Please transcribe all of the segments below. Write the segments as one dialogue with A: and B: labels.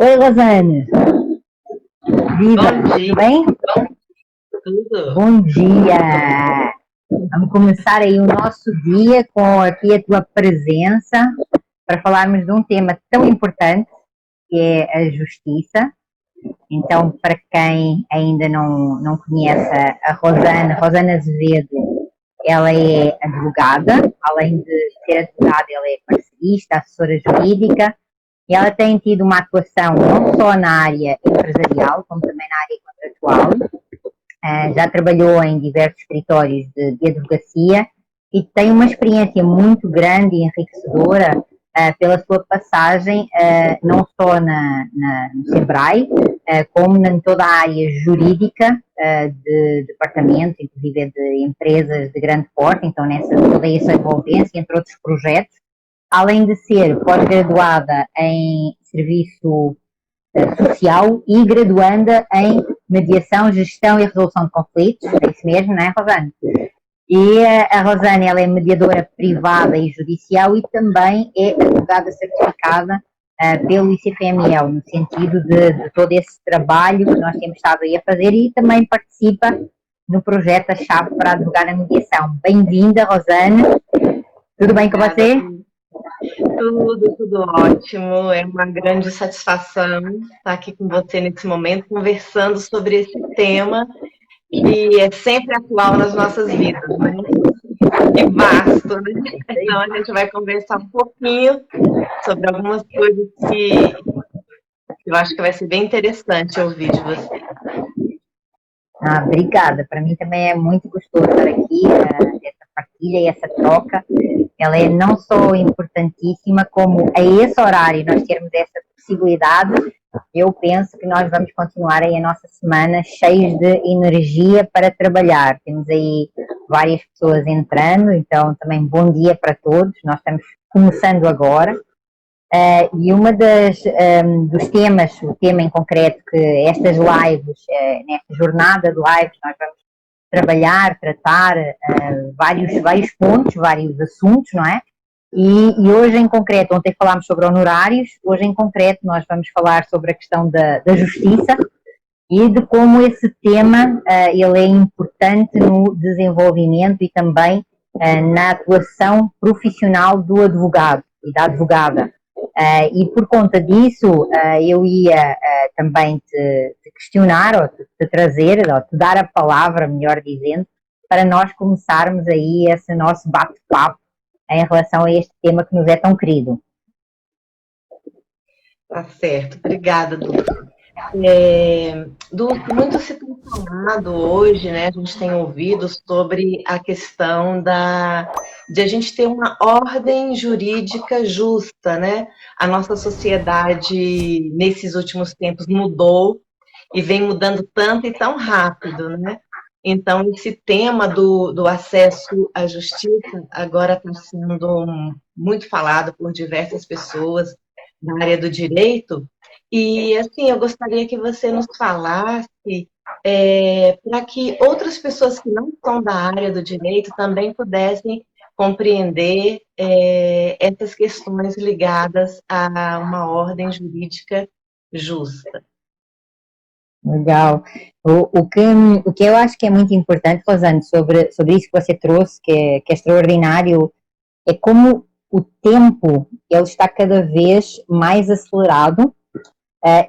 A: Oi, Rosane. Viva,
B: Bom dia,
A: tudo bem?
B: tudo.
A: Bom dia. Vamos começar aí o nosso dia com aqui a tua presença para falarmos de um tema tão importante que é a justiça. Então, para quem ainda não conhece a Rosane, Rosane Azevedo, ela é advogada, além de ser advogada, ela é parcerista, assessora jurídica, e ela tem tido uma atuação não só na área empresarial, como também na área contratual. Já trabalhou em diversos escritórios de advocacia e tem uma experiência muito grande e enriquecedora pela sua passagem não só no SEBRAE, como em toda a área jurídica de departamentos, inclusive de empresas de grande porte, então toda essa envolvência, entre outros projetos, além de ser pós-graduada em serviço social e graduanda em mediação, gestão e resolução de conflitos, é isso mesmo, não é, Rosane? E a Rosane, ela é mediadora privada e judicial e também é advogada certificada pelo ICFML, no sentido de todo esse trabalho que nós temos estado aí a fazer, e também participa no projeto A Chave para Advogar na Mediação. Bem-vinda, Rosane. Tudo bem com
B: Obrigada.
A: você?
B: Tudo ótimo. É uma grande satisfação estar aqui com você nesse momento, conversando sobre esse tema que é sempre atual nas nossas vidas, né? E vasto, né? Então a gente vai conversar um pouquinho sobre algumas coisas que eu acho que vai ser bem interessante ouvir de você.
A: Obrigada. Para mim também é muito gostoso estar aqui, essa partilha e essa troca. Ela é não só importantíssima, como a esse horário nós termos essa possibilidade. Eu penso que nós vamos continuar aí a nossa semana cheios de energia para trabalhar. Temos aí várias pessoas entrando, então também bom dia para todos. Nós estamos começando agora. E dos temas, o tema em concreto que estas lives, nesta jornada de lives, nós vamos trabalhar, tratar vários pontos, vários assuntos, não é? E hoje em concreto, ontem falámos sobre honorários, hoje em concreto nós vamos falar sobre a questão da justiça e de como esse tema ele é importante no desenvolvimento e também na atuação profissional do advogado e da advogada. E por conta disso, eu ia também te questionar, ou te trazer, ou te dar a palavra, melhor dizendo, para nós começarmos aí esse nosso bate-papo em relação a este tema que nos é tão querido.
B: Tá certo, obrigada, Dulce. Dulce, muito se tem falado hoje, né? A gente tem ouvido sobre a questão de a gente ter uma ordem jurídica justa, né? A nossa sociedade, nesses últimos tempos, mudou e vem mudando tanto e tão rápido, né? Então, esse tema do acesso à justiça agora está sendo muito falado por diversas pessoas da área do direito. E, assim, eu gostaria que você nos falasse para que outras pessoas que não são da área do direito também pudessem compreender essas questões ligadas a uma ordem jurídica justa.
A: Legal. O que eu acho que é muito importante, Rosane, sobre isso que você trouxe, que é extraordinário, é como o tempo ele está cada vez mais acelerado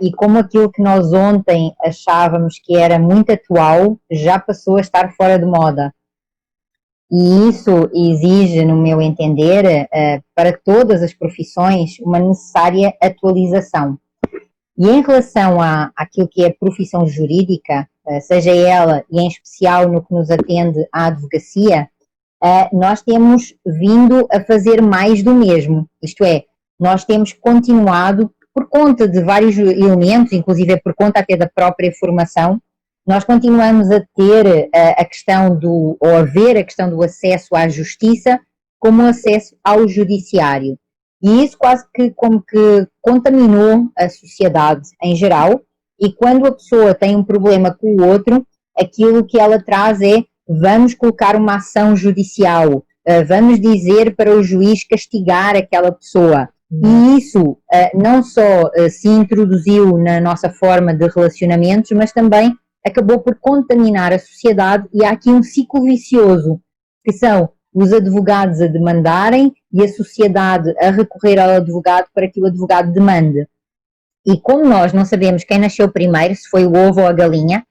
A: e como aquilo que nós ontem achávamos que era muito atual já passou a estar fora de moda. E isso exige, no meu entender, para todas as profissões, uma necessária atualização. E em relação àquilo que é a profissão jurídica, seja ela, e em especial no que nos atende à advocacia, nós temos vindo a fazer mais do mesmo. Isto é, nós temos continuado, por conta de vários elementos, inclusive por conta até da própria formação, nós continuamos a ter a questão ou haver a questão do acesso à justiça como acesso ao judiciário. E isso quase que como que contaminou a sociedade em geral, e quando a pessoa tem um problema com o outro, aquilo que ela traz é: vamos colocar uma ação judicial, vamos dizer para o juiz castigar aquela pessoa, E isso não só se introduziu na nossa forma de relacionamentos, mas também acabou por contaminar a sociedade, e há aqui um ciclo vicioso, que são os advogados a demandarem e a sociedade a recorrer ao advogado para que o advogado demande. E como nós não sabemos quem nasceu primeiro, se foi o ovo ou a galinha,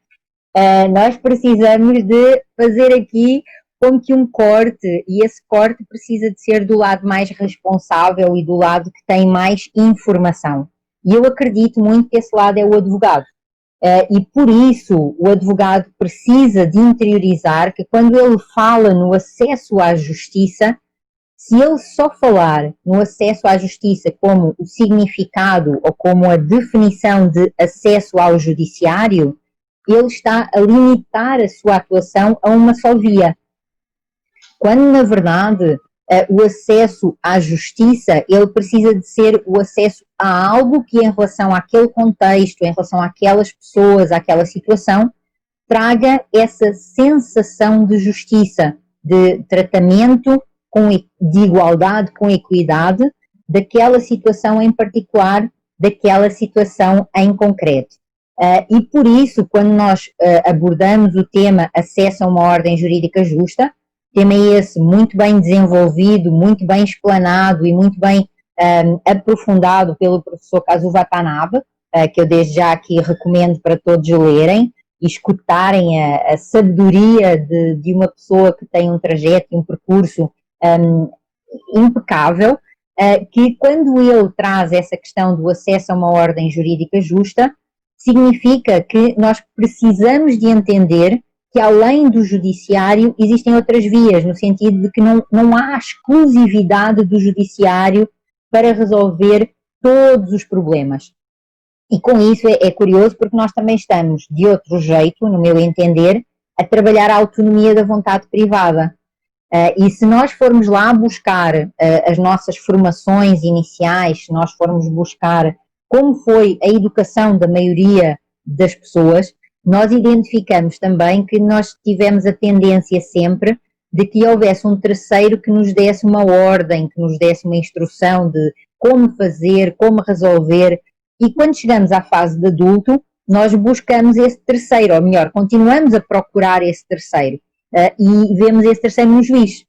A: nós precisamos de fazer aqui como que um corte, e esse corte precisa de ser do lado mais responsável e do lado que tem mais informação. E eu acredito muito que esse lado é o advogado. E por isso o advogado precisa de interiorizar que quando ele fala no acesso à justiça, se ele só falar no acesso à justiça como o significado ou como a definição de acesso ao judiciário, ele está a limitar a sua atuação a uma só via. Quando, na verdade, o acesso à justiça, ele precisa de ser o acesso a algo que, em relação àquele contexto, em relação àquelas pessoas, àquela situação, traga essa sensação de justiça, de tratamento, de igualdade, com equidade, daquela situação em particular, daquela situação em concreto. E por isso, quando nós abordamos o tema acesso a uma ordem jurídica justa, tema esse muito bem desenvolvido, muito bem explanado e muito bem aprofundado pelo professor Kazuo Watanabe, que eu desde já aqui recomendo para todos lerem e escutarem a sabedoria de uma pessoa que tem um trajeto e um percurso impecável, que quando ele traz essa questão do acesso a uma ordem jurídica justa, significa que nós precisamos de entender que além do judiciário existem outras vias, no sentido de que não há exclusividade do judiciário para resolver todos os problemas. E com isso é curioso porque nós também estamos, de outro jeito, no meu entender, a trabalhar a autonomia da vontade privada. E se nós formos lá buscar as nossas formações iniciais, se nós formos buscar como foi a educação da maioria das pessoas, nós identificamos também que nós tivemos a tendência sempre de que houvesse um terceiro que nos desse uma ordem, que nos desse uma instrução de como fazer, como resolver, e quando chegamos à fase de adulto, nós buscamos esse terceiro, ou melhor, continuamos a procurar esse terceiro, e vemos esse terceiro no juiz.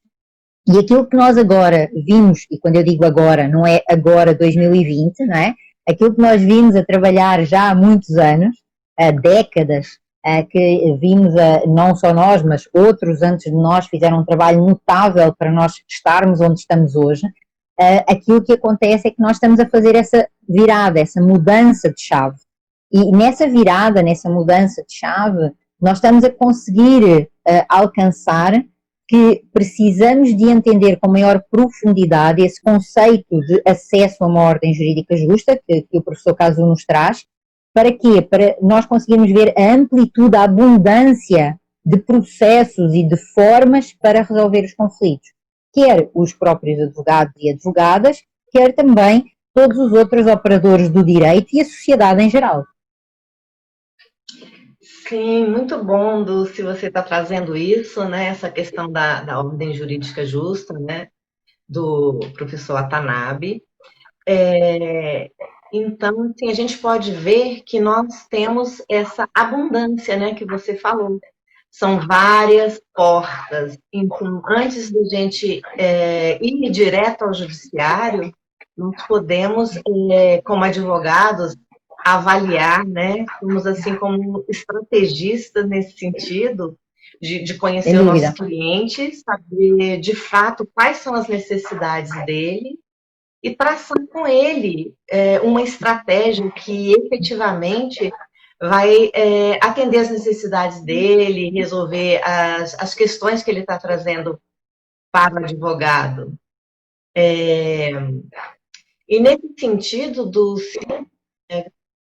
A: E aquilo que nós agora vimos, e quando eu digo agora, não é agora 2020, não é? Aquilo que nós vimos a trabalhar já há muitos anos, há décadas, que vimos, não só nós, mas outros antes de nós fizeram um trabalho notável para nós estarmos onde estamos hoje, aquilo que acontece é que nós estamos a fazer essa virada, essa mudança de chave. E nessa virada, nessa mudança de chave, nós estamos a conseguir alcançar que precisamos de entender com maior profundidade esse conceito de acesso a uma ordem jurídica justa, que o professor Kazuo nos traz. Para quê? Para nós conseguirmos ver a amplitude, a abundância de processos e de formas para resolver os conflitos. Quer os próprios advogados e advogadas, quer também todos os outros operadores do direito e a sociedade em geral.
B: Sim, muito bom, Dulce, você está trazendo isso, né? Essa questão da ordem jurídica justa, né? Do professor Watanabe. Então, assim, a gente pode ver que nós temos essa abundância, né? Que você falou. São várias portas. Então, antes da gente ir direto ao judiciário, nós podemos, como advogados, avaliar, né? Somos assim como estrategistas nesse sentido, de conhecer o nosso cliente, saber de fato quais são as necessidades dele e traçar com ele uma estratégia que efetivamente vai atender as necessidades dele, resolver as questões que ele está trazendo para o advogado. E nesse sentido, Dulce,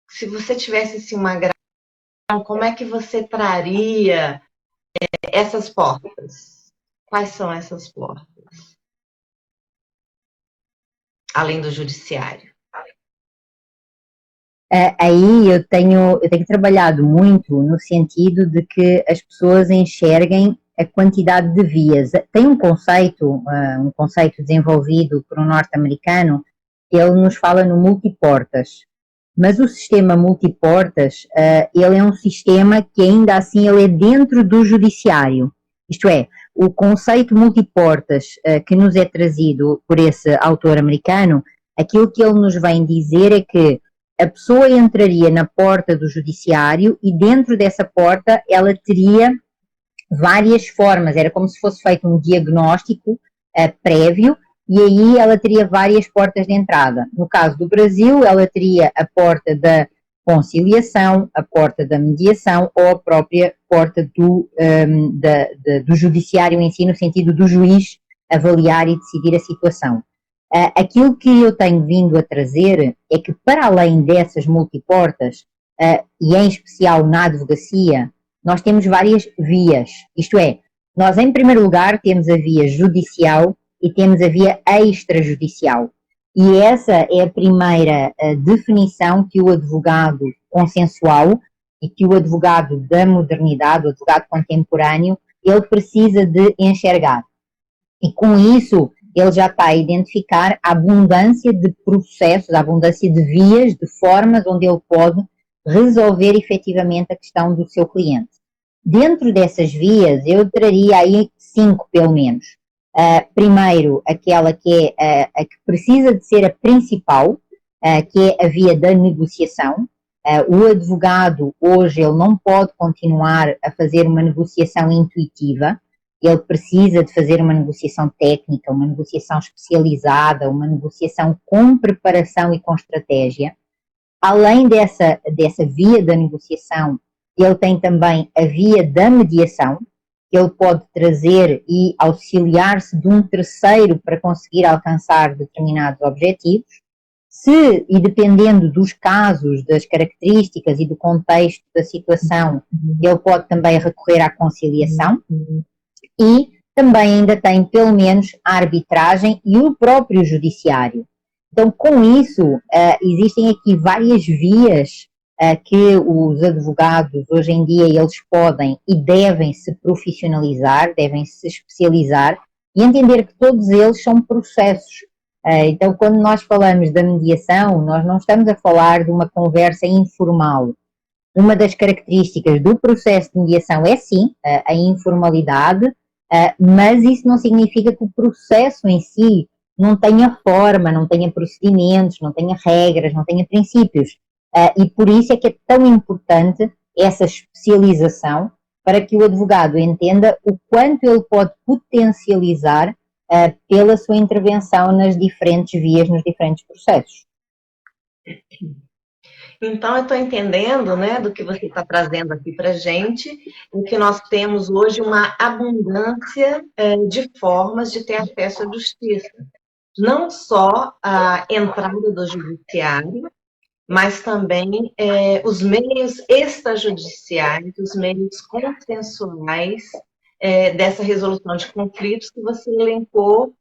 B: se você tivesse assim, uma gravação, como é que você traria essas portas? Quais são essas portas? Além do judiciário.
A: Aí eu tenho trabalhado muito no sentido de que as pessoas enxerguem a quantidade de vias. Tem um conceito desenvolvido por um norte-americano, ele nos fala no multiportas. Mas o sistema multiportas, ele é um sistema que ainda assim ele é dentro do judiciário. Isto é, o conceito multiportas que nos é trazido por esse autor americano, aquilo que ele nos vem dizer é que a pessoa entraria na porta do judiciário e dentro dessa porta ela teria várias formas, era como se fosse feito um diagnóstico prévio e aí ela teria várias portas de entrada. No caso do Brasil, ela teria a porta da conciliação, a porta da mediação ou a própria porta do judiciário em si, no sentido do juiz avaliar e decidir a situação. Aquilo que eu tenho vindo a trazer é que, para além dessas multiportas, e em especial na advocacia, nós temos várias vias. Isto é, nós em primeiro lugar temos a via judicial e temos a via extrajudicial. E essa é a primeira definição que o advogado consensual e que o advogado da modernidade, o advogado contemporâneo, ele precisa de enxergar. E com isso, ele já está a identificar a abundância de processos, a abundância de vias, de formas onde ele pode resolver efetivamente a questão do seu cliente. Dentro dessas vias, eu traria aí 5 pelo menos. Primeiro, aquela que é a que precisa de ser a principal, que é a via da negociação. O advogado, hoje, ele não pode continuar a fazer uma negociação intuitiva, ele precisa de fazer uma negociação técnica, uma negociação especializada, uma negociação com preparação e com estratégia. Além dessa via da negociação, ele tem também a via da mediação, que ele pode trazer e auxiliar-se de um terceiro para conseguir alcançar determinados objetivos. Se, e dependendo dos casos, das características e do contexto da situação, ele pode também recorrer à conciliação. E também ainda tem, pelo menos, a arbitragem e o próprio judiciário. Então, com isso, existem aqui várias vias que os advogados, hoje em dia, eles podem e devem se profissionalizar, devem se especializar e entender que todos eles são processos. Então, quando nós falamos da mediação, nós não estamos a falar de uma conversa informal. Uma das características do processo de mediação é, sim, a informalidade, mas isso não significa que o processo em si não tenha forma, não tenha procedimentos, não tenha regras, não tenha princípios. E por isso é que é tão importante essa especialização para que o advogado entenda o quanto ele pode potencializar pela sua intervenção nas diferentes vias, nos diferentes processos.
B: Então, eu estou entendendo, né, do que você está trazendo aqui para a gente, em que nós temos hoje uma abundância de formas de ter acesso à justiça. Não só a entrada do judiciário, mas também os meios extrajudiciais, os meios consensuais dessa resolução de conflitos que você elencou,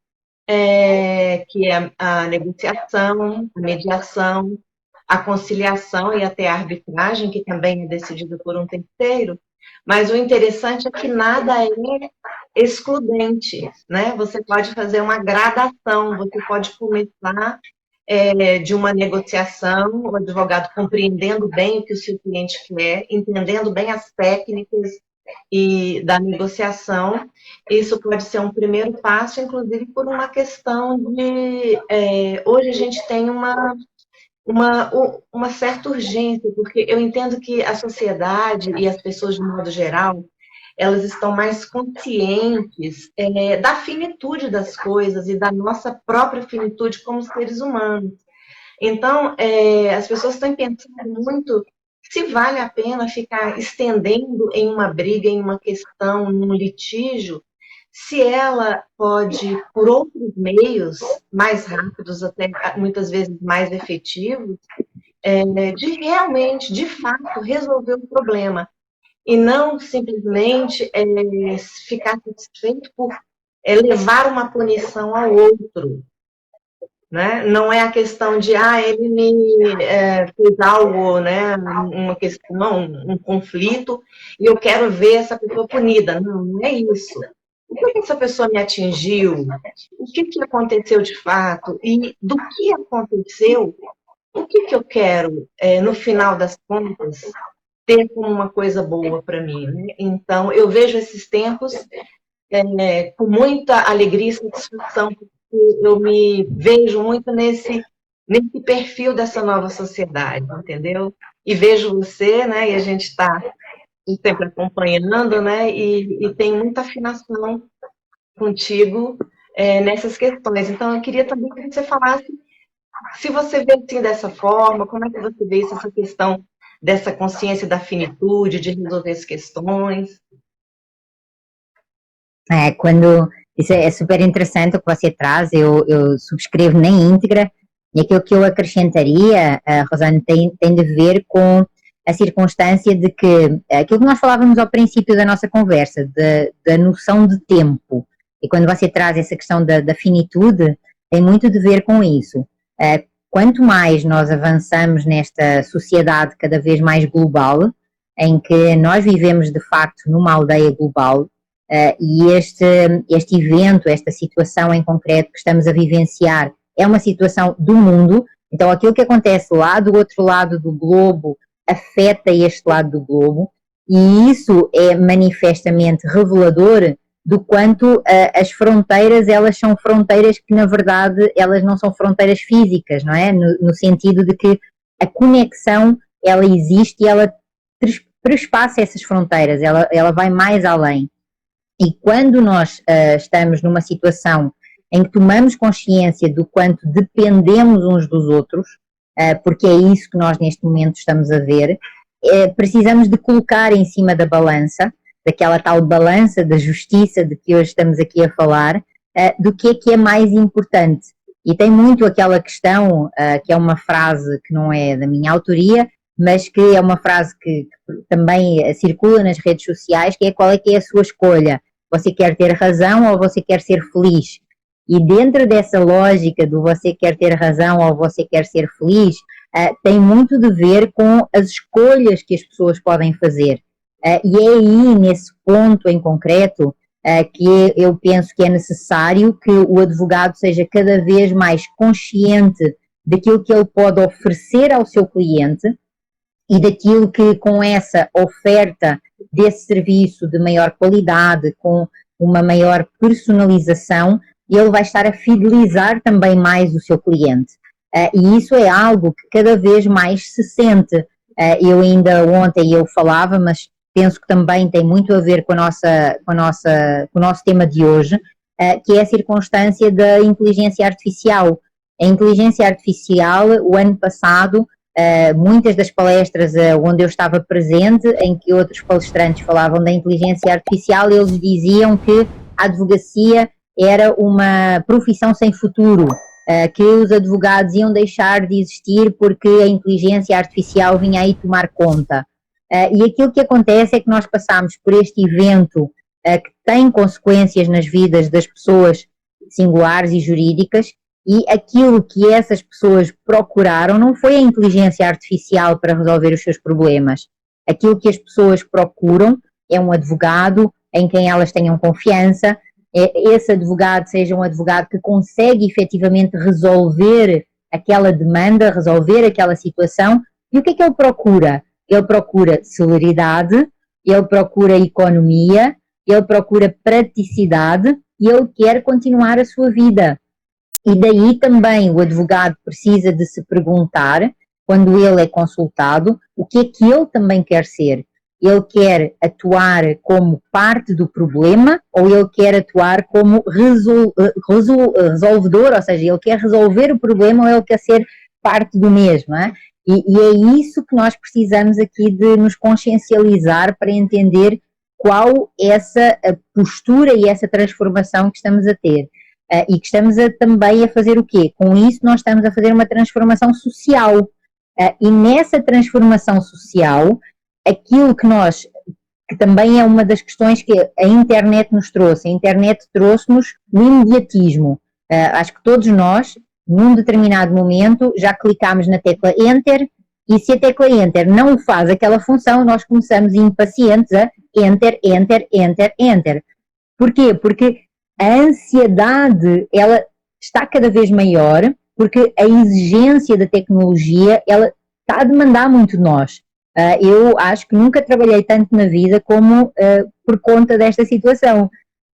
B: que é a negociação, a mediação, a conciliação e até a arbitragem, que também é decidida por um terceiro, mas o interessante é que nada é excludente, né? Você pode fazer uma gradação, você pode começar de uma negociação, o advogado compreendendo bem o que o seu cliente quer, entendendo bem as técnicas e da negociação. Isso pode ser um primeiro passo, inclusive por uma questão de... hoje a gente tem uma certa urgência, porque eu entendo que a sociedade e as pessoas de modo geral, elas estão mais conscientes da finitude das coisas e da nossa própria finitude como seres humanos. Então, as pessoas estão pensando muito se vale a pena ficar estendendo em uma briga, em uma questão, num litígio, se ela pode, por outros meios mais rápidos, até muitas vezes mais efetivos, de realmente, de fato, resolver o problema. E não simplesmente ficar satisfeito por levar uma punição ao outro. Né? Não é a questão de, ele me fez algo, né? Uma questão, um conflito, e eu quero ver essa pessoa punida. Não, não é isso. por que essa pessoa me atingiu? O que aconteceu de fato? E do que aconteceu, o que eu quero, no final das contas, ter como uma coisa boa para mim, né? Então, eu vejo esses tempos com muita alegria e satisfação, porque eu me vejo muito nesse perfil dessa nova sociedade, entendeu? E vejo você, né? E a gente está sempre acompanhando, né? E tem muita afinação contigo nessas questões. Então, eu queria também que você falasse se você vê assim dessa forma, como é que você vê essa questão dessa consciência da finitude, de resolver as questões?
A: Isso é super interessante o que você traz, eu subscrevo na íntegra, e aquilo que eu acrescentaria, Rosane, tem de ver com a circunstância de que aquilo que nós falávamos ao princípio da nossa conversa, da noção de tempo, e quando você traz essa questão da finitude, tem muito de ver com isso. Quanto mais nós avançamos nesta sociedade cada vez mais global, em que nós vivemos de facto numa aldeia global, e este evento, esta situação em concreto que estamos a vivenciar é uma situação do mundo, então aquilo que acontece lá do outro lado do globo afeta este lado do globo, e isso é manifestamente revelador do quanto as fronteiras, elas são fronteiras que na verdade elas não são fronteiras físicas, não é? No sentido de que a conexão, ela existe e ela trespassa essas fronteiras, ela vai mais além. E quando nós estamos numa situação em que tomamos consciência do quanto dependemos uns dos outros, porque é isso que nós neste momento estamos a ver, precisamos de colocar em cima da balança, daquela tal balança da justiça de que hoje estamos aqui a falar, do que é mais importante. E tem muito aquela questão, que é uma frase que não é da minha autoria, mas que é uma frase que também circula nas redes sociais, que é qual é que é a sua escolha? Você quer ter razão ou você quer ser feliz? E dentro dessa lógica do você quer ter razão ou você quer ser feliz, tem muito de ver com as escolhas que as pessoas podem fazer. E é aí, nesse ponto em concreto, que eu penso que é necessário que o advogado seja cada vez mais consciente daquilo que ele pode oferecer ao seu cliente e daquilo que com essa oferta desse serviço de maior qualidade, com uma maior personalização, ele vai estar a fidelizar também mais o seu cliente. E isso é algo que cada vez mais se sente. Eu ainda ontem eu falava, mas penso que também tem muito a ver com o nosso tema de hoje, que é a circunstância da inteligência artificial. A inteligência artificial, o ano passado, muitas das palestras onde eu estava presente, em que outros palestrantes falavam da inteligência artificial, eles diziam que a advocacia era uma profissão sem futuro, que os advogados iam deixar de existir porque a inteligência artificial vinha aí tomar conta. E aquilo que acontece é que nós passamos por este evento que tem consequências nas vidas das pessoas singulares e jurídicas, e aquilo que essas pessoas procuraram não foi a inteligência artificial para resolver os seus problemas. Aquilo que as pessoas procuram é um advogado em quem elas tenham confiança, esse advogado seja um advogado que consegue efetivamente resolver aquela demanda, resolver aquela situação. E o que é que ele procura? Ele procura celeridade, ele procura economia, ele procura praticidade e ele quer continuar a sua vida. E daí também o advogado precisa de se perguntar, quando ele é consultado, o que é que ele também quer ser. Ele quer atuar como parte do problema ou ele quer atuar como resolvedor, ou seja, ele quer resolver o problema ou ele quer ser parte do mesmo. E é isso que nós precisamos aqui de nos consciencializar para entender qual essa postura e essa transformação que estamos a ter. E que estamos também a fazer o quê? Com isso nós estamos a fazer uma transformação social. E nessa transformação social, aquilo que também é uma das questões que a internet nos trouxe. A internet trouxe-nos o imediatismo. Acho que todos nós, num determinado momento, já clicámos na tecla Enter, e se a tecla Enter não faz aquela função, nós começamos impacientes a Enter, Enter, Enter, Enter. Porquê? Porque a ansiedade, ela está cada vez maior, porque a exigência da tecnologia, ela está a demandar muito de nós. Eu acho que nunca trabalhei tanto na vida como por conta desta situação.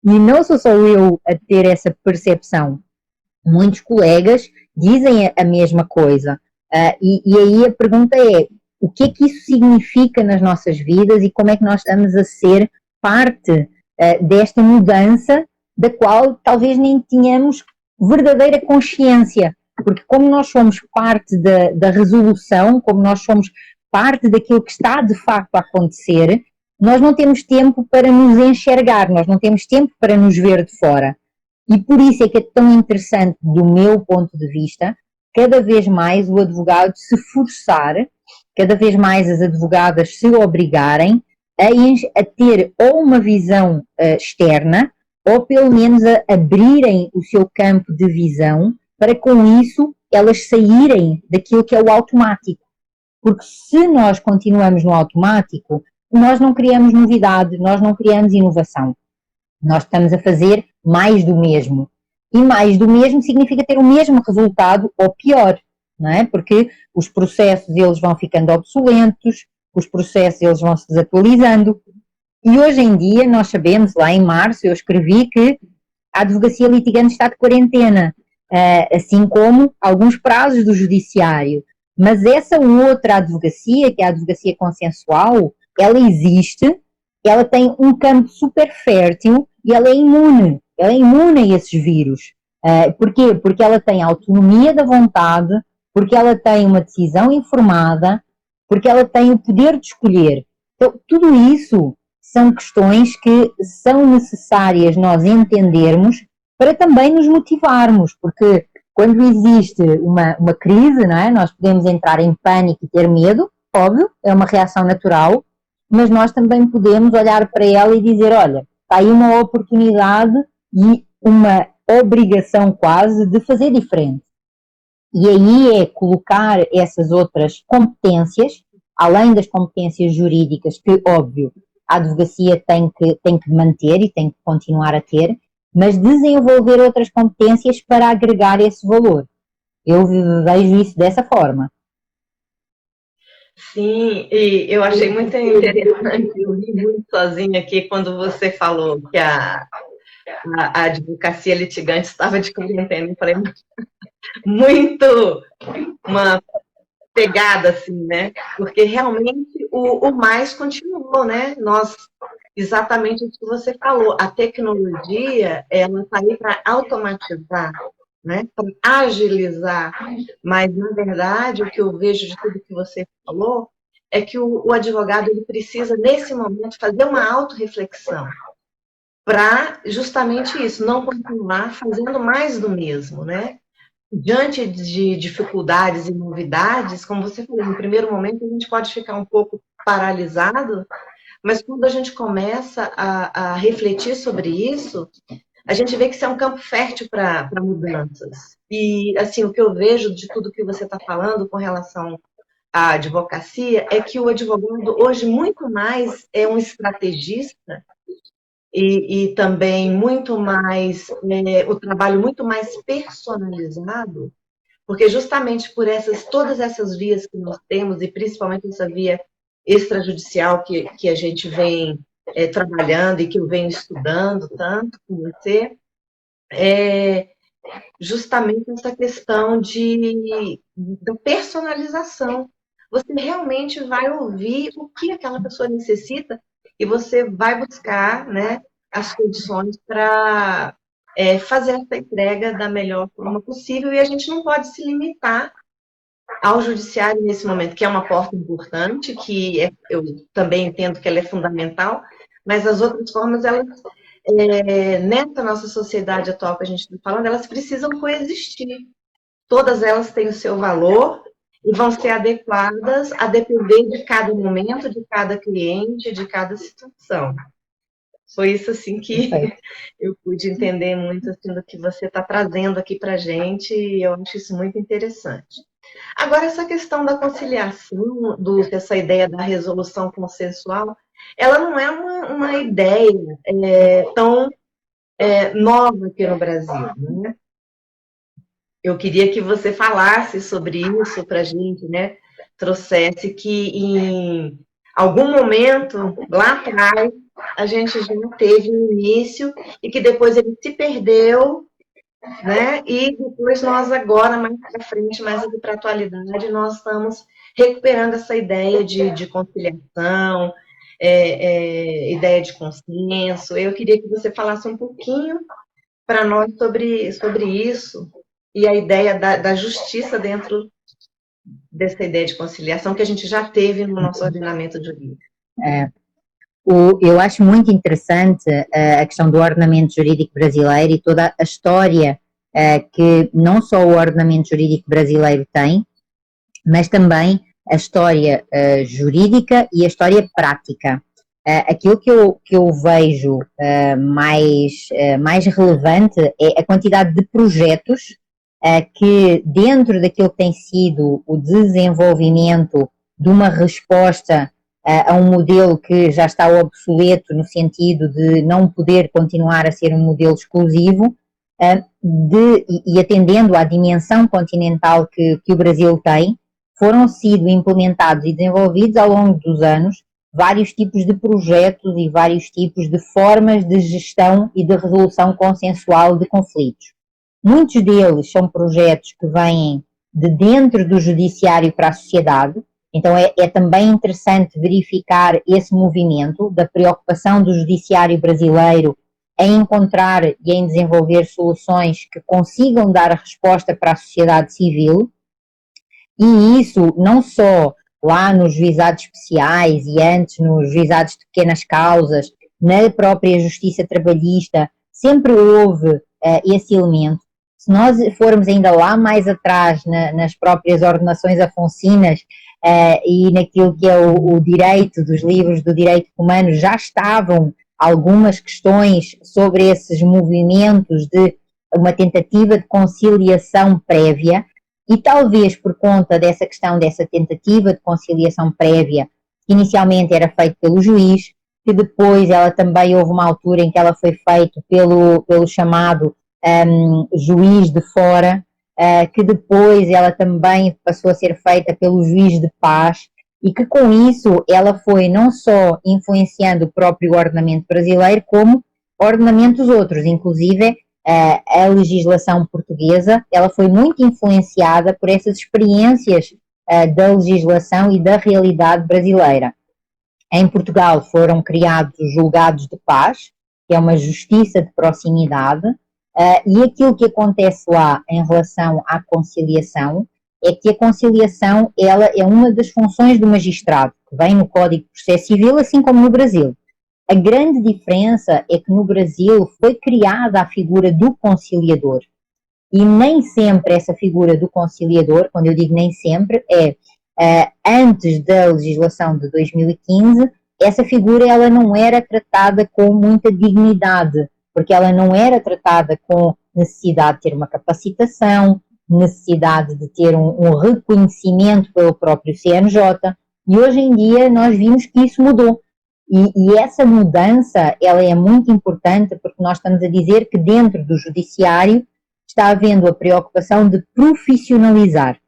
A: E não sou só eu a ter essa percepção. Muitos colegas dizem a mesma coisa. E aí a pergunta é: o que é que isso significa nas nossas vidas e como é que nós estamos a ser parte desta mudança da qual talvez nem tínhamos verdadeira consciência? Porque como nós somos parte da resolução, como nós somos parte daquilo que está de facto a acontecer, nós não temos tempo para nos enxergar, nós não temos tempo para nos ver de fora. E por isso é que é tão interessante, do meu ponto de vista, cada vez mais o advogado se forçar, cada vez mais as advogadas se obrigarem a ter ou uma visão externa, ou pelo menos a abrirem o seu campo de visão, para com isso elas saírem daquilo que é o automático. Porque se nós continuamos no automático, nós não criamos novidade, nós não criamos inovação. Nós estamos a fazer mais do mesmo. E mais do mesmo significa ter o mesmo resultado ou pior, não é? Porque os processos eles vão ficando obsolentos, os processos eles vão se desatualizando. E hoje em dia nós sabemos, lá em março eu escrevi que a advocacia litigante está de quarentena, assim como alguns prazos do judiciário. Mas essa outra advocacia, que é a advocacia consensual, ela existe, ela tem um campo super fértil e ela é imune a esses vírus. Porquê? Porque ela tem autonomia da vontade, porque ela tem uma decisão informada, porque ela tem o poder de escolher. Então, tudo isso são questões que são necessárias nós entendermos para também nos motivarmos, porque quando existe uma crise, não é? Nós podemos entrar em pânico e ter medo, óbvio, é uma reação natural, mas nós também podemos olhar para ela e dizer, olha, está aí uma oportunidade e uma obrigação quase de fazer diferente. E aí é colocar essas outras competências, além das competências jurídicas, que, óbvio, a advocacia tem que manter e tem que continuar a ter, mas desenvolver outras competências para agregar esse valor. Eu vejo isso dessa forma.
B: Sim, e eu achei muito interessante, eu ri muito sozinha aqui quando você falou que a advocacia litigante estava de quarentena. Eu falei, muito uma pegada, assim, né? Porque realmente o mais continuou, né? Nós, exatamente o que você falou, a tecnologia, ela está aí para automatizar, né? Para agilizar, mas, na verdade, o que eu vejo de tudo que você falou é que o advogado ele precisa, nesse momento, fazer uma autorreflexão para justamente isso, não continuar fazendo mais do mesmo, né? Diante de dificuldades e novidades, como você falou, no primeiro momento a gente pode ficar um pouco paralisado, mas quando a gente começa a refletir sobre isso, a gente vê que isso é um campo fértil para mudanças. E, assim, o que eu vejo de tudo que você está falando com relação à advocacia é que o advogado hoje muito mais é um estrategista e também muito mais, o trabalho muito mais personalizado, porque justamente por todas essas vias que nós temos, e principalmente essa via extrajudicial que a gente vem trabalhando e que eu venho estudando tanto com você, é justamente essa questão da personalização. Você realmente vai ouvir o que aquela pessoa necessita e você vai buscar, né, as condições para fazer essa entrega da melhor forma possível, e a gente não pode se limitar ao judiciário nesse momento, que é uma porta importante, eu também entendo que ela é fundamental, mas as outras formas, elas, nessa nossa sociedade atual que a gente está falando, elas precisam coexistir. Todas elas têm o seu valor e vão ser adequadas a depender de cada momento, de cada cliente, de cada situação. Foi isso assim que eu pude entender muito assim, do que você está trazendo aqui para a gente, e eu acho isso muito interessante. Agora, essa questão da conciliação, dessa ideia da resolução consensual, ela não é uma ideia tão nova aqui no Brasil, né? Eu queria que você falasse sobre isso para a gente, né? Trouxesse que em algum momento lá atrás a gente já teve um início e que depois ele se perdeu, né? E depois nós agora, mais para frente, mais aqui para a atualidade, nós estamos recuperando essa ideia de conciliação, ideia de consenso. Eu queria que você falasse um pouquinho para nós sobre isso e a ideia da justiça dentro dessa ideia de conciliação que a gente já teve no nosso ordenamento jurídico.
A: Eu acho muito interessante a questão do ordenamento jurídico brasileiro e toda a história que não só o ordenamento jurídico brasileiro tem, mas também a história jurídica e a história prática. Aquilo que eu vejo mais relevante é a quantidade de projetos que, dentro daquilo que tem sido o desenvolvimento de uma resposta a um modelo que já está obsoleto no sentido de não poder continuar a ser um modelo exclusivo, e atendendo à dimensão continental que o Brasil tem, foram sido implementados e desenvolvidos ao longo dos anos vários tipos de projetos e vários tipos de formas de gestão e de resolução consensual de conflitos. Muitos deles são projetos que vêm de dentro do judiciário para a sociedade, então é também interessante verificar esse movimento da preocupação do judiciário brasileiro em encontrar e em desenvolver soluções que consigam dar a resposta para a sociedade civil, e isso não só lá nos juizados especiais e antes nos juizados de pequenas causas, na própria justiça trabalhista, sempre houve esse elemento. Se nós formos ainda lá mais atrás nas próprias ordenações afonsinas e naquilo que é o direito dos livros do direito romano, já estavam algumas questões sobre esses movimentos de uma tentativa de conciliação prévia, e talvez por conta dessa questão dessa tentativa de conciliação prévia, que inicialmente era feita pelo juiz, que depois ela também houve uma altura em que ela foi feita pelo chamado juiz de fora, que depois ela também passou a ser feita pelo juiz de paz, e que com isso ela foi não só influenciando o próprio ordenamento brasileiro, como ordenamentos outros, inclusive a legislação portuguesa, ela foi muito influenciada por essas experiências da legislação e da realidade brasileira. Em Portugal foram criados os julgados de paz, que é uma justiça de proximidade, e aquilo que acontece lá em relação à conciliação é que a conciliação ela é uma das funções do magistrado, que vem no Código de Processo Civil, assim como no Brasil. A grande diferença é que no Brasil foi criada a figura do conciliador, e nem sempre essa figura do conciliador, quando eu digo nem sempre, antes da legislação de 2015, essa figura ela não era tratada com muita dignidade, porque ela não era tratada com necessidade de ter uma capacitação, necessidade de ter um reconhecimento pelo próprio CNJ, e hoje em dia nós vimos que isso mudou. E essa mudança ela é muito importante porque nós estamos a dizer que dentro do judiciário está havendo a preocupação de profissionalizar.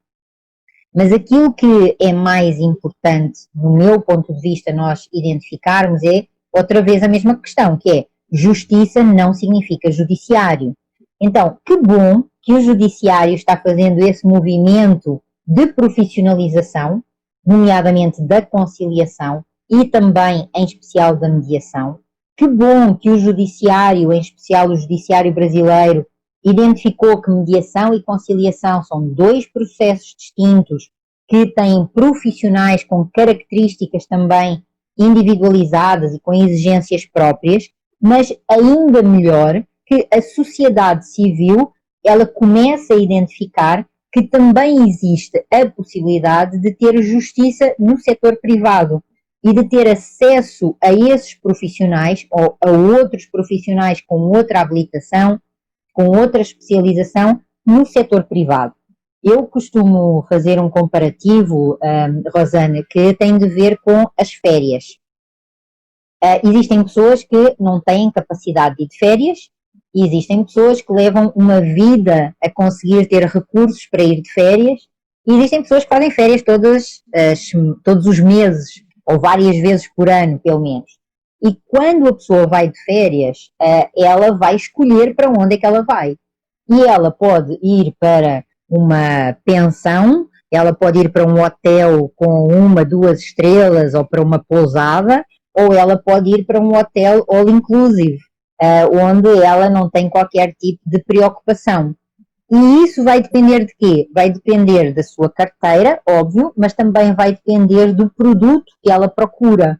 A: Mas aquilo que é mais importante, no meu ponto de vista, nós identificarmos é outra vez a mesma questão, que é justiça não significa judiciário. Então, que bom que o judiciário está fazendo esse movimento de profissionalização, nomeadamente da conciliação e também, em especial, da mediação. Que bom que o judiciário, em especial o judiciário brasileiro, identificou que mediação e conciliação são dois processos distintos que têm profissionais com características também individualizadas e com exigências próprias, mas ainda melhor que a sociedade civil ela começa a identificar que também existe a possibilidade de ter justiça no setor privado e de ter acesso a esses profissionais ou a outros profissionais com outra habilitação, com outra especialização no setor privado. Eu costumo fazer um comparativo, Rosana, que tem de ver com as férias. Existem pessoas que não têm capacidade de ir de férias E existem pessoas que levam uma vida a conseguir ter recursos para ir de férias, e existem pessoas que fazem férias todos os meses, ou várias vezes por ano, pelo menos. E quando a pessoa vai de férias, ela vai escolher para onde é que ela vai. E ela pode ir para uma pensão, ela pode ir para um hotel com uma, duas estrelas, ou para uma pousada, ou ela pode ir para um hotel all inclusive, onde ela não tem qualquer tipo de preocupação. E isso vai depender de quê? Vai depender da sua carteira, óbvio, mas também vai depender do produto que ela procura.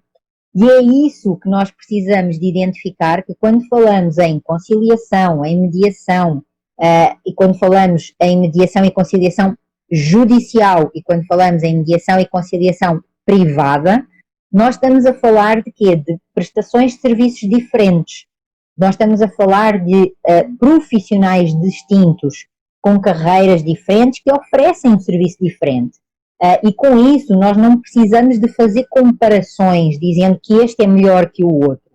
A: E é isso que nós precisamos de identificar, que quando falamos em conciliação, em mediação, e quando falamos em mediação e conciliação judicial, e quando falamos em mediação e conciliação privada, nós estamos a falar de quê? De prestações de serviços diferentes. Nós estamos a falar de profissionais distintos, com carreiras diferentes, que oferecem um serviço diferente. E com isso nós não precisamos de fazer comparações, dizendo que este é melhor que o outro.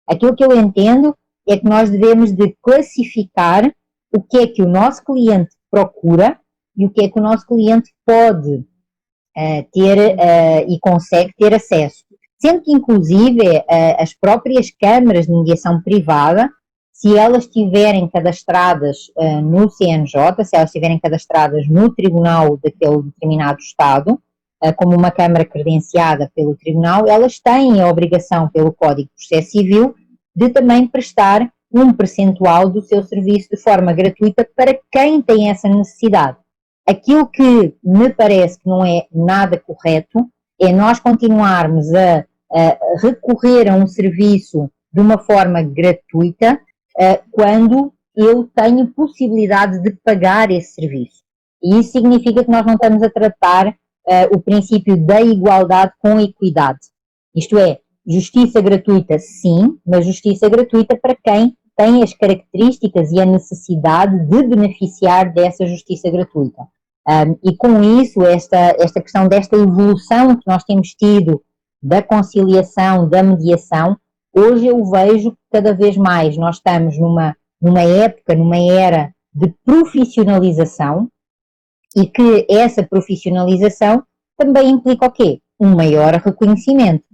A: Aquilo que eu entendo é que nós devemos de classificar o que é que o nosso cliente procura e o que é que o nosso cliente pode ter e consegue ter acesso. Sendo que, inclusive, as próprias câmaras de mediação privada, se elas estiverem cadastradas no CNJ, se elas estiverem cadastradas no tribunal daquele determinado Estado, como uma câmara credenciada pelo tribunal, elas têm a obrigação, pelo Código de Processo Civil, de também prestar um percentual do seu serviço de forma gratuita para quem tem essa necessidade. Aquilo que me parece que não é nada correto é nós continuarmos a recorrer a um serviço de uma forma gratuita quando eu tenho possibilidade de pagar esse serviço. E isso significa que nós não estamos a tratar o princípio da igualdade com equidade. Isto é, justiça gratuita sim, mas justiça gratuita para quem tem as características e a necessidade de beneficiar dessa justiça gratuita. E com isso, esta questão desta evolução que nós temos tido da conciliação, da mediação, hoje eu vejo que cada vez mais nós estamos numa época, numa era de profissionalização, e que essa profissionalização também implica o quê? Um maior reconhecimento.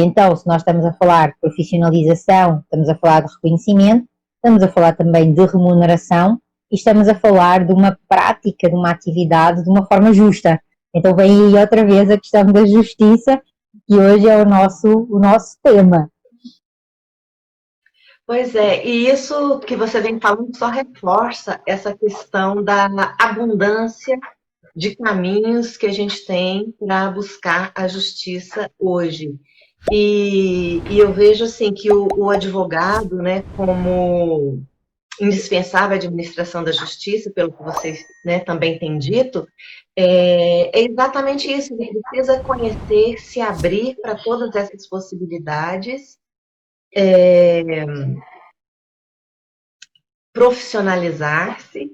A: Então, se nós estamos a falar de profissionalização, estamos a falar de reconhecimento, estamos a falar também de remuneração e estamos a falar de uma prática, de uma atividade de uma forma justa. Então vem aí outra vez a questão da justiça, que hoje é o nosso tema.
B: Pois é, e isso que você vem falando só reforça essa questão da abundância de caminhos que a gente tem para buscar a justiça hoje. E eu vejo assim que o advogado, né, como indispensável à administração da justiça, pelo que vocês, né, também têm dito, é exatamente isso. Ele precisa conhecer, se abrir para todas essas possibilidades, profissionalizar-se,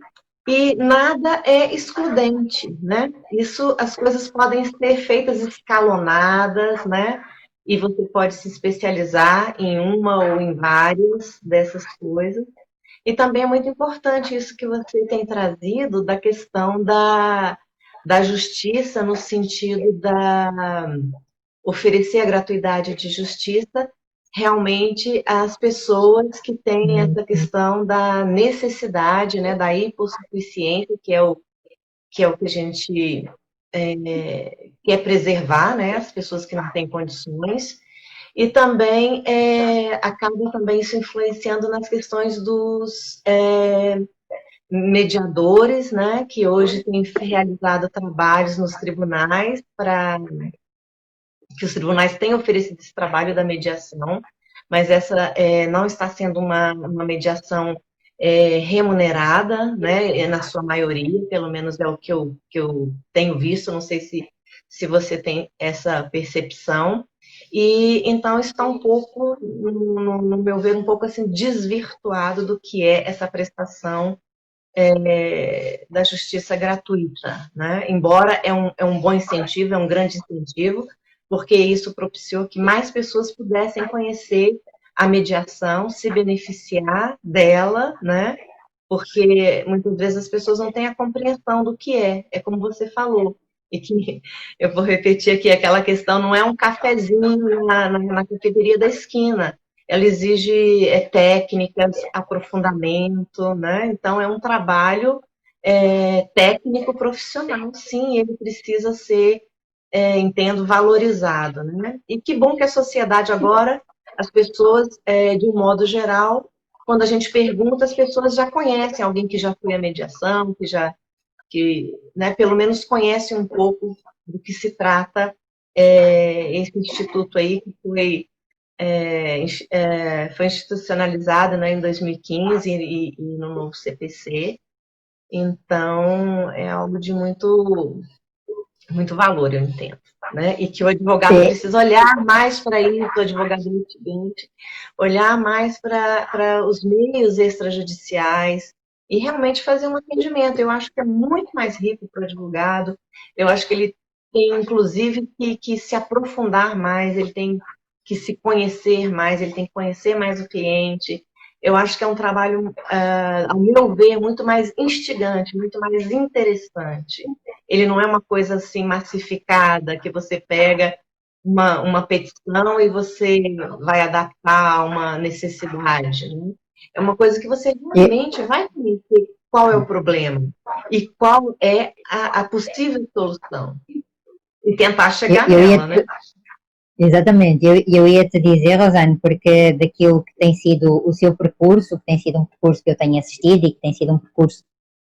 B: e nada é excludente, né? Isso, as coisas podem ser feitas escalonadas, né? E você pode se especializar em uma ou em várias dessas coisas. E também é muito importante isso que você tem trazido da questão da justiça, no sentido da oferecer a gratuidade de justiça realmente às pessoas que têm essa questão da necessidade, né, da hipossuficiência, que é o que a gente quer preservar, né, as pessoas que não têm condições. E também acaba também isso influenciando nas questões dos mediadores, né, que hoje têm realizado trabalhos nos tribunais para que os tribunais têm oferecido esse trabalho da mediação, mas essa não está sendo uma mediação remunerada, né, na sua maioria, pelo menos é o que eu tenho visto, não sei se você tem essa percepção. E então está um pouco, no meu ver, um pouco assim desvirtuado do que é essa prestação da justiça gratuita, né? Embora é um bom incentivo, é um grande incentivo, porque isso propiciou que mais pessoas pudessem conhecer a mediação, se beneficiar dela, né? Porque muitas vezes as pessoas não têm a compreensão do que é como você falou. E que eu vou repetir aqui, aquela questão não é um cafezinho na cafeteria da esquina. Ela exige técnicas, aprofundamento, né? Então é um trabalho técnico profissional, sim, ele precisa ser, entendo, valorizado, né? E que bom que a sociedade agora, as pessoas, de um modo geral, quando a gente pergunta, as pessoas já conhecem alguém que já foi à mediação, né, pelo menos conhece um pouco do que se trata esse instituto aí, que foi institucionalizado, né, em 2015 e no novo CPC. Então, é algo de muito valor, eu entendo. Né? E que o advogado precisa olhar mais para isso, o advogado litigante, olhar mais para os meios extrajudiciais e realmente fazer um atendimento. Eu acho que é muito mais rico para o advogado, eu acho que ele tem, inclusive, que se aprofundar mais, ele tem que se conhecer mais, ele tem que conhecer mais o cliente. Eu acho que é um trabalho, ao meu ver, muito mais instigante, muito mais interessante. Ele não é uma coisa assim massificada, que você pega uma petição e você vai adaptar a uma necessidade. Né? É uma coisa que você realmente vai conhecer qual é o problema e qual é a possível solução. E tentar chegar nela, né?
A: Exatamente, eu ia te dizer, Rosane, porque daquilo que tem sido o seu percurso, que tem sido um percurso que eu tenho assistido e que tem sido um percurso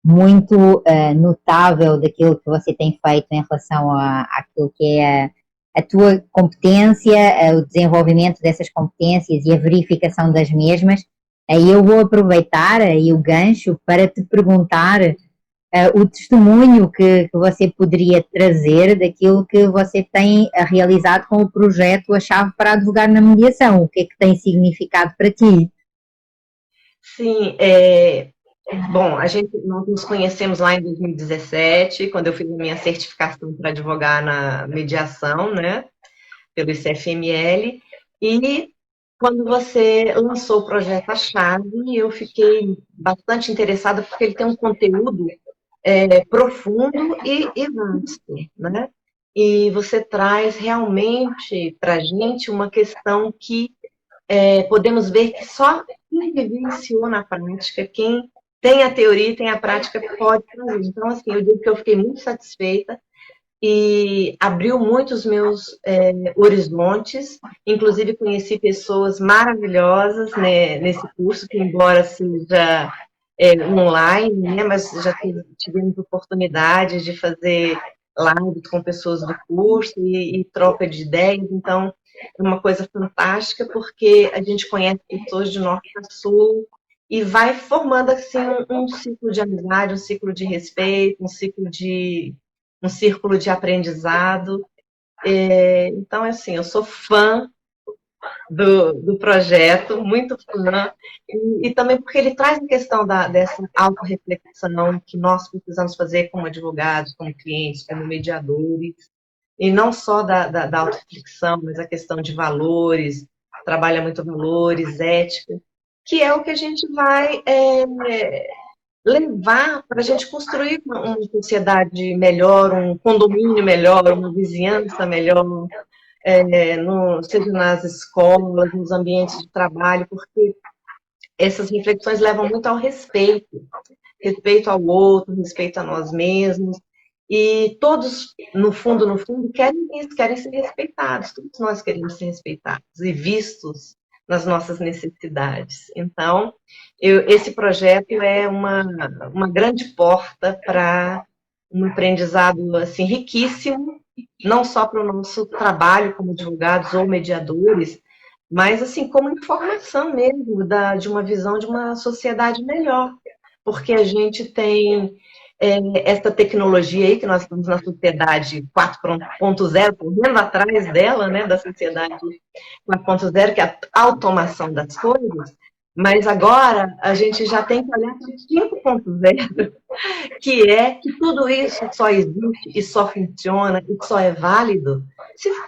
A: muito notável daquilo que você tem feito em relação àquilo que é a tua competência, o desenvolvimento dessas competências e a verificação das mesmas. Aí eu vou aproveitar aí o gancho para te perguntar o testemunho que você poderia trazer daquilo que você tem realizado com o projeto A Chave para Advogar na Mediação. O que é que tem significado para ti?
B: Sim, bom, nós nos conhecemos lá em 2017, quando eu fiz a minha certificação para advogar na mediação, né, pelo ICFML, e quando você lançou o projeto A Chave, eu fiquei bastante interessada, porque ele tem um conteúdo profundo e vasto, né? E você traz realmente para a gente uma questão que podemos ver que só quem vivenciou na prática, quem tem a teoria e tem a prática, pode fazer. Então, assim, eu digo que eu fiquei muito satisfeita e abriu muito os meus horizontes. Inclusive, conheci pessoas maravilhosas, né, nesse curso, que embora seja online, né, mas já tivemos oportunidade de fazer lives com pessoas do curso e troca de ideias. Então, é uma coisa fantástica, porque a gente conhece pessoas de norte a sul e vai formando assim um ciclo de amizade, um ciclo de respeito, um círculo de aprendizado. Então, assim, eu sou fã do projeto, muito fã, e também porque ele traz a questão dessa autorreflexão que nós precisamos fazer como advogados, como clientes, como mediadores, e não só da autorreflexão, mas a questão de valores, trabalha muito valores, ética, que é o que a gente vai levar para a gente construir uma sociedade melhor, um condomínio melhor, uma vizinhança melhor, seja nas escolas, nos ambientes de trabalho, porque essas reflexões levam muito ao respeito, respeito ao outro, respeito a nós mesmos, e todos, no fundo, querem isso, querem ser respeitados, todos nós queremos ser respeitados e vistos nas nossas necessidades. Então, esse projeto é uma grande porta para um aprendizado assim, riquíssimo, não só para o nosso trabalho como advogados ou mediadores, mas assim como informação mesmo de uma visão de uma sociedade melhor, porque a gente tem essa tecnologia aí que nós estamos na sociedade 4.0, correndo atrás dela, né, da sociedade 4.0, que é a automação das coisas, mas agora a gente já tem que olhar para o 5.0, que tudo isso só existe e só funciona e só é válido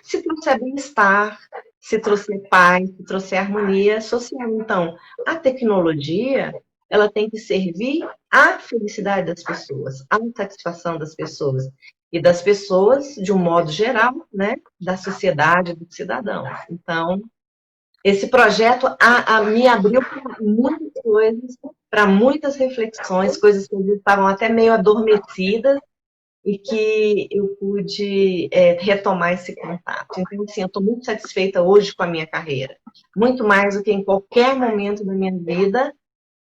B: se trouxer bem-estar, se trouxer paz, se trouxer harmonia social. Então, a tecnologia, ela tem que servir à felicidade das pessoas, à satisfação das pessoas. E das pessoas, de um modo geral, né, da sociedade, dos cidadãos. Então, esse projeto me abriu para muitas coisas, para muitas reflexões, coisas que estavam até meio adormecidas, e que eu pude retomar esse contato. Então, assim, eu estou muito satisfeita hoje com a minha carreira, muito mais do que em qualquer momento da minha vida,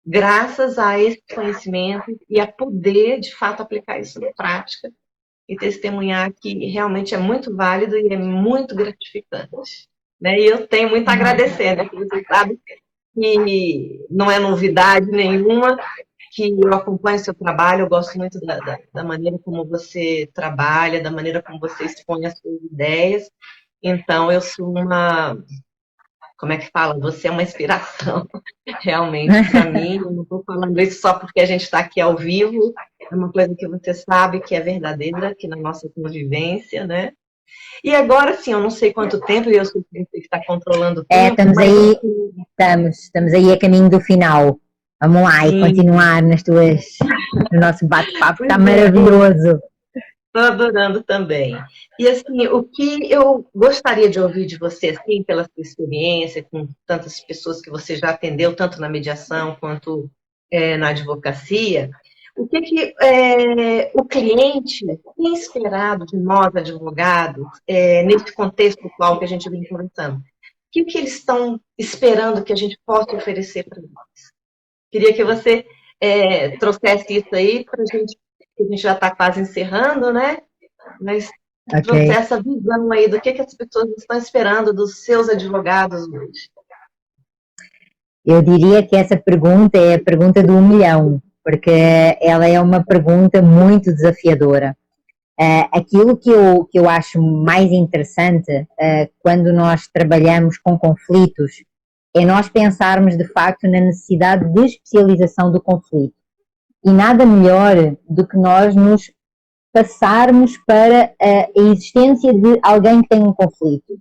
B: graças a esse conhecimento e a poder, de fato, aplicar isso na prática e testemunhar que realmente é muito válido e é muito gratificante. Né? E eu tenho muito a agradecer, né? Porque você sabe que não é novidade nenhuma, que eu acompanho o seu trabalho, eu gosto muito da maneira como você trabalha, da maneira como você expõe as suas ideias. Então, eu sou como é que fala? Você é uma inspiração, realmente, para mim. Eu não estou falando isso só porque a gente está aqui ao vivo, é uma coisa que você sabe que é verdadeira aqui na nossa convivência, né? E agora, sim, eu não sei quanto tempo, e eu sei que você está controlando o tempo.
A: Estamos aí a caminho do final. Vamos lá e continuar no nosso bate-papo, está maravilhoso.
B: Estou adorando também. E assim, o que eu gostaria de ouvir de você, assim, pela sua experiência, com tantas pessoas que você já atendeu, tanto na mediação quanto na advocacia, o que o cliente tem esperado de nós, advogados, nesse contexto atual que a gente vem conversando? O que eles estão esperando que a gente possa oferecer para eles? Queria que você trouxesse isso aí para a gente já está quase encerrando, né? Mas trouxe essa visão aí do que as pessoas estão esperando dos seus advogados hoje.
A: Eu diria que essa pergunta é a pergunta do 1 milhão, porque ela é uma pergunta muito desafiadora. Aquilo que eu acho mais interessante quando nós trabalhamos com conflitos é nós pensarmos de facto na necessidade de especialização do conflito. E nada melhor do que nós nos passarmos para a existência de alguém que tem um conflito.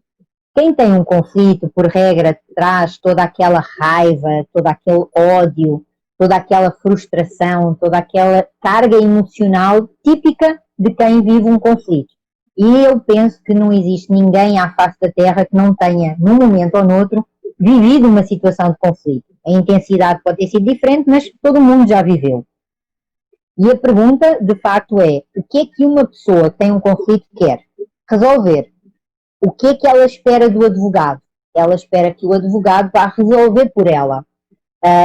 A: Quem tem um conflito, por regra, traz toda aquela raiva, todo aquele ódio, toda aquela frustração, toda aquela carga emocional típica de quem vive um conflito. E eu penso que não existe ninguém à face da Terra que não tenha, num momento ou noutro, vivido uma situação de conflito. A intensidade pode ter sido diferente, mas todo mundo já viveu. E a pergunta, de facto, é: o que é que uma pessoa que tem um conflito quer resolver? O que é que ela espera do advogado? Ela espera que o advogado vá resolver por ela.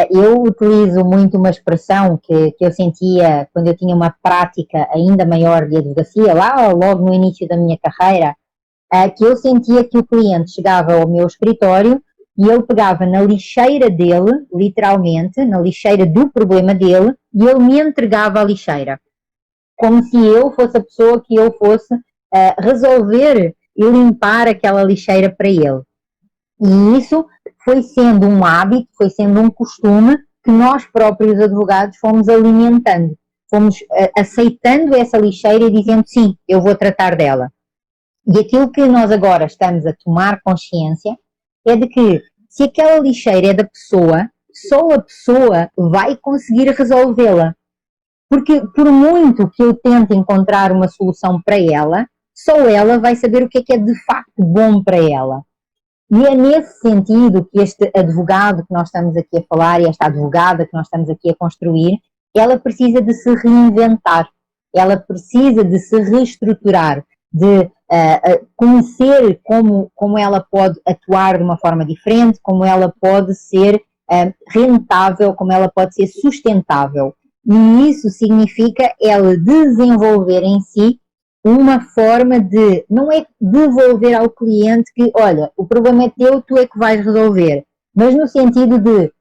A: Eu utilizo muito uma expressão que eu sentia quando eu tinha uma prática ainda maior de advocacia, lá logo no início da minha carreira, que eu sentia que o cliente chegava ao meu escritório e ele pegava na lixeira dele, literalmente, na lixeira do problema dele, e ele me entregava a lixeira. Como se eu fosse a pessoa que eu fosse resolver e limpar aquela lixeira para ele. E isso foi sendo um hábito, foi sendo um costume que nós próprios advogados fomos alimentando. Fomos aceitando essa lixeira e dizendo: sim, eu vou tratar dela. E aquilo que nós agora estamos a tomar consciência é de que, se aquela lixeira é da pessoa, só a pessoa vai conseguir resolvê-la. Porque por muito que eu tente encontrar uma solução para ela, só ela vai saber o que é de facto bom para ela. E é nesse sentido que este advogado que nós estamos aqui a falar e esta advogada que nós estamos aqui a construir, ela precisa de se reinventar, ela precisa de se reestruturar, de conhecer como ela pode atuar de uma forma diferente, como ela pode ser rentável, como ela pode ser sustentável. E isso significa ela desenvolver em si uma forma de, não é devolver ao cliente que, olha, o problema é teu, tu é que vais resolver, mas no sentido de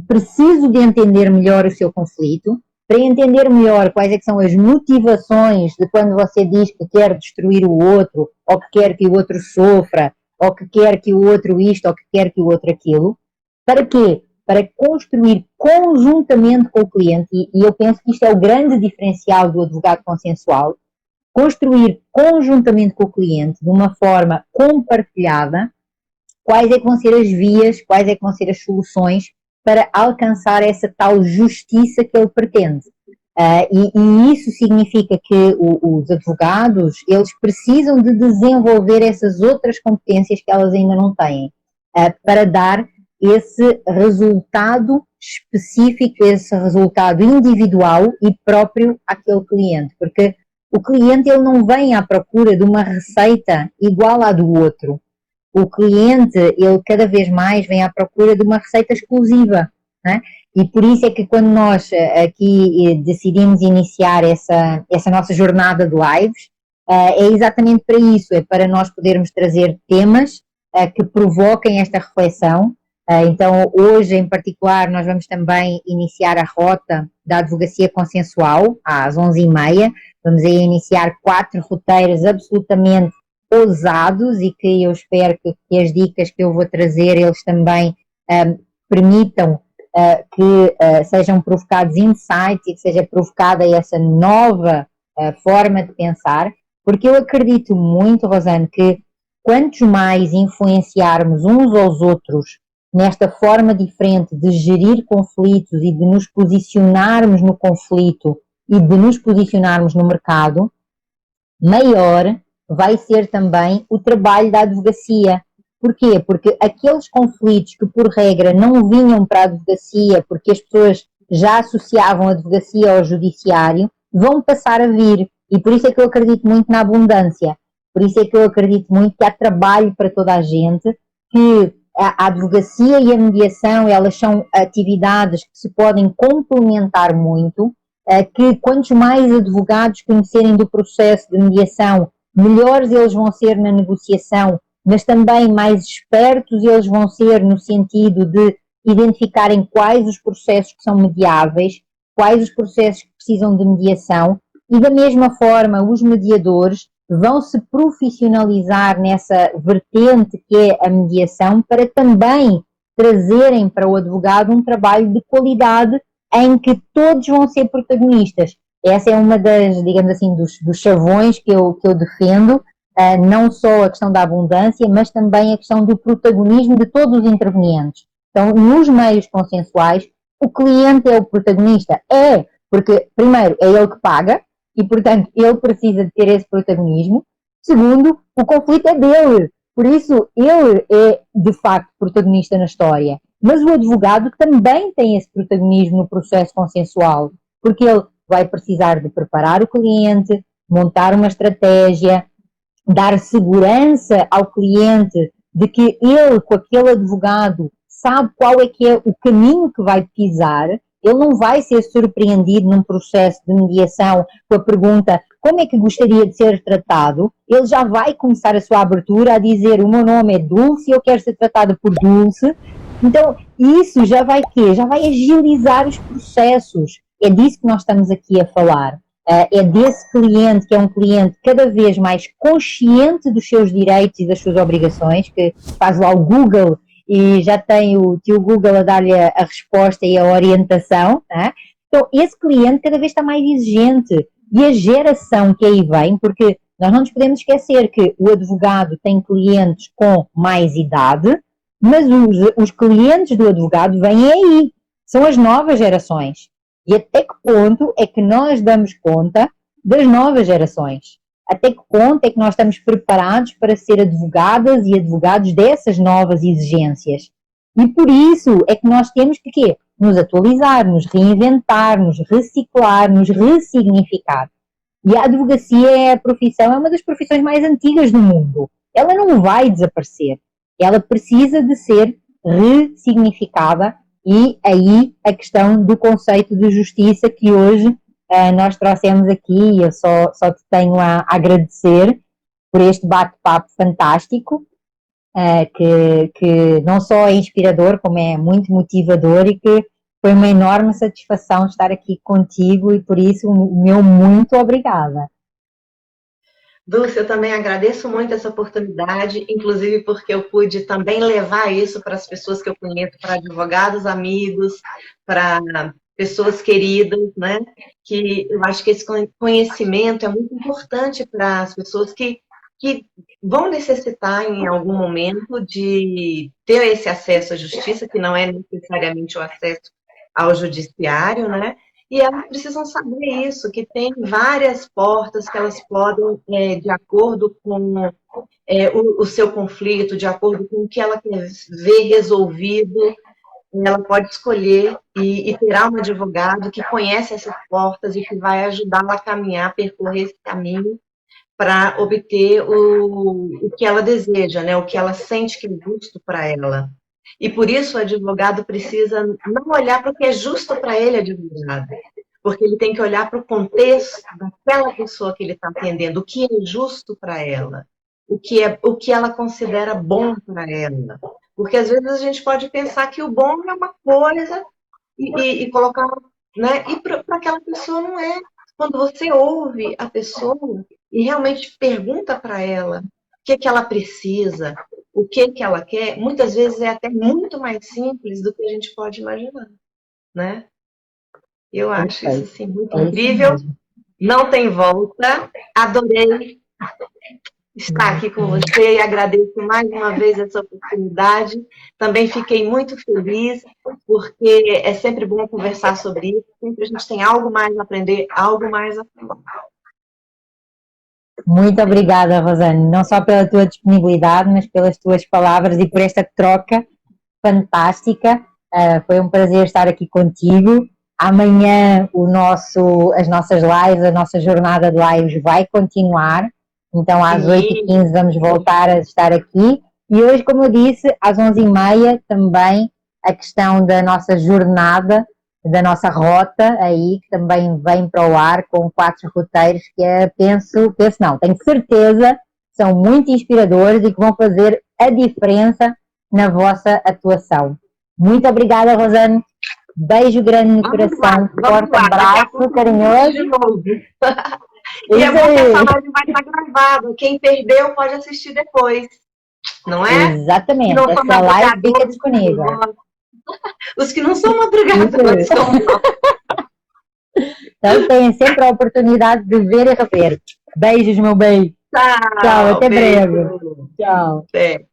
A: preciso de entender melhor o seu conflito, para entender melhor quais é que são as motivações de quando você diz que quer destruir o outro, ou que quer que o outro sofra, ou que quer que o outro isto, ou que quer que o outro aquilo. Para quê? Para construir conjuntamente com o cliente, e eu penso que isto é o grande diferencial do advogado consensual, construir conjuntamente com o cliente, de uma forma compartilhada, quais é que vão ser as vias, quais é que vão ser as soluções para alcançar essa tal justiça que ele pretende. E isso significa que os advogados, eles precisam de desenvolver essas outras competências que elas ainda não têm, para dar esse resultado específico, esse resultado individual e próprio àquele cliente, porque o cliente ele não vem à procura de uma receita igual à do outro. O cliente, ele cada vez mais vem à procura de uma receita exclusiva, né? E por isso é que quando nós aqui decidimos iniciar essa nossa jornada de lives, é exatamente para isso, é para nós podermos trazer temas que provoquem esta reflexão. Então, hoje em particular, nós vamos também iniciar a rota da advocacia consensual, às 11h30. Vamos aí iniciar 4 roteiros absolutamente ousados e que eu espero que as dicas que eu vou trazer, eles também permitam que sejam provocados insights e que seja provocada essa nova forma de pensar, porque eu acredito muito, Rosane, que quantos mais influenciarmos uns aos outros nesta forma diferente de gerir conflitos e de nos posicionarmos no conflito e de nos posicionarmos no mercado, maior vai ser também o trabalho da advocacia. Porquê? Porque aqueles conflitos que, por regra, não vinham para a advocacia, porque as pessoas já associavam a advocacia ao judiciário, vão passar a vir. E por isso é que eu acredito muito na abundância. Por isso é que eu acredito muito que há trabalho para toda a gente, que a advocacia e a mediação, elas são atividades que se podem complementar muito, que quantos mais advogados conhecerem do processo de mediação, melhores eles vão ser na negociação, mas também mais espertos eles vão ser no sentido de identificarem quais os processos que são mediáveis, quais os processos que precisam de mediação, e da mesma forma os mediadores vão se profissionalizar nessa vertente que é a mediação para também trazerem para o advogado um trabalho de qualidade em que todos vão ser protagonistas. Essa é uma das, digamos assim, dos chavões que eu defendo, não só a questão da abundância, mas também a questão do protagonismo de todos os intervenientes. Então, nos meios consensuais, o cliente é o protagonista. Porque, primeiro, é ele que paga, e, portanto, ele precisa de ter esse protagonismo. Segundo, o conflito é dele. Por isso, ele é, de facto, protagonista na história. Mas o advogado também tem esse protagonismo no processo consensual, porque ele vai precisar de preparar o cliente, montar uma estratégia, dar segurança ao cliente de que ele, com aquele advogado, sabe qual é que é o caminho que vai pisar. Ele não vai ser surpreendido num processo de mediação com a pergunta como é que gostaria de ser tratado. Ele já vai começar a sua abertura a dizer o meu nome é Dulce e eu quero ser tratada por Dulce. Então, isso já vai quê? Já vai agilizar os processos. É disso que nós estamos aqui a falar. É desse cliente que é um cliente cada vez mais consciente dos seus direitos e das suas obrigações, que faz lá o Google e já tem o tio Google a dar-lhe a resposta e a orientação, né? Então, esse cliente cada vez está mais exigente. E a geração que aí vem, porque nós não nos podemos esquecer que o advogado tem clientes com mais idade, mas os clientes do advogado vêm aí. São as novas gerações. E até que ponto é que nós damos conta das novas gerações? Até que ponto é que nós estamos preparados para ser advogadas e advogados dessas novas exigências? E por isso é que nós temos que quê? Nos atualizar, nos reinventar, nos reciclar, nos ressignificar. E a advocacia é uma das profissões mais antigas do mundo. Ela não vai desaparecer. Ela precisa de ser ressignificada e aí a questão do conceito de justiça que hoje nós trouxemos aqui, e eu só te tenho a agradecer por este bate-papo fantástico, que não só é inspirador, como é muito motivador e que foi uma enorme satisfação estar aqui contigo e por isso o meu muito obrigada.
B: Dulce, eu também agradeço muito essa oportunidade, inclusive porque eu pude também levar isso para as pessoas que eu conheço, para advogados, amigos, para pessoas queridas, né? Que eu acho que esse conhecimento é muito importante para as pessoas que que vão necessitar em algum momento de ter esse acesso à justiça, que não é necessariamente o acesso ao judiciário, né? E elas precisam saber isso, que tem várias portas que elas podem, de acordo com o seu conflito, de acordo com o que ela quer ver resolvido, ela pode escolher e terá um advogado que conhece essas portas e que vai ajudá-la a caminhar, percorrer esse caminho para obter o que ela deseja, né? O que ela sente que é justo para ela. E por isso o advogado precisa não olhar para o que é justo para ele, advogado, porque ele tem que olhar para o contexto daquela pessoa que ele está atendendo, o que é justo para ela, o que ela considera bom para ela. Porque às vezes a gente pode pensar que o bom é uma coisa e colocar, né? E para aquela pessoa não é. Quando você ouve a pessoa e realmente pergunta para ela o que ela precisa, o que ela quer, muitas vezes é até muito mais simples do que a gente pode imaginar, né? Eu acho isso assim muito incrível. Não tem volta. Adorei estar aqui com você e agradeço mais uma vez essa oportunidade. Também fiquei muito feliz, porque é sempre bom conversar sobre isso. Sempre a gente tem algo mais a aprender, algo mais a falar.
A: Muito obrigada, Rosane, não só pela tua disponibilidade, mas pelas tuas palavras e por esta troca fantástica. Foi um prazer estar aqui contigo. Amanhã as nossas lives, a nossa jornada de lives vai continuar. Então às 8h15 vamos voltar a estar aqui. E hoje, como eu disse, às 11h30 também a questão da nossa jornada, da nossa rota aí, que também vem para o ar com 4 roteiros que tenho certeza, são muito inspiradores e que vão fazer a diferença na vossa atuação. Muito obrigada, Rosane. Beijo grande no coração, forte abraço, carinhoso.
B: E é bom que essa live vai estar gravada. Quem perdeu pode assistir depois, não é?
A: Exatamente, essa live fica disponível.
B: Os que não são madrugadores são.
A: Então têm sempre a oportunidade de ver e rever. Beijos, meu bem.
B: Tchau,
A: até breve. Tchau.
B: Até.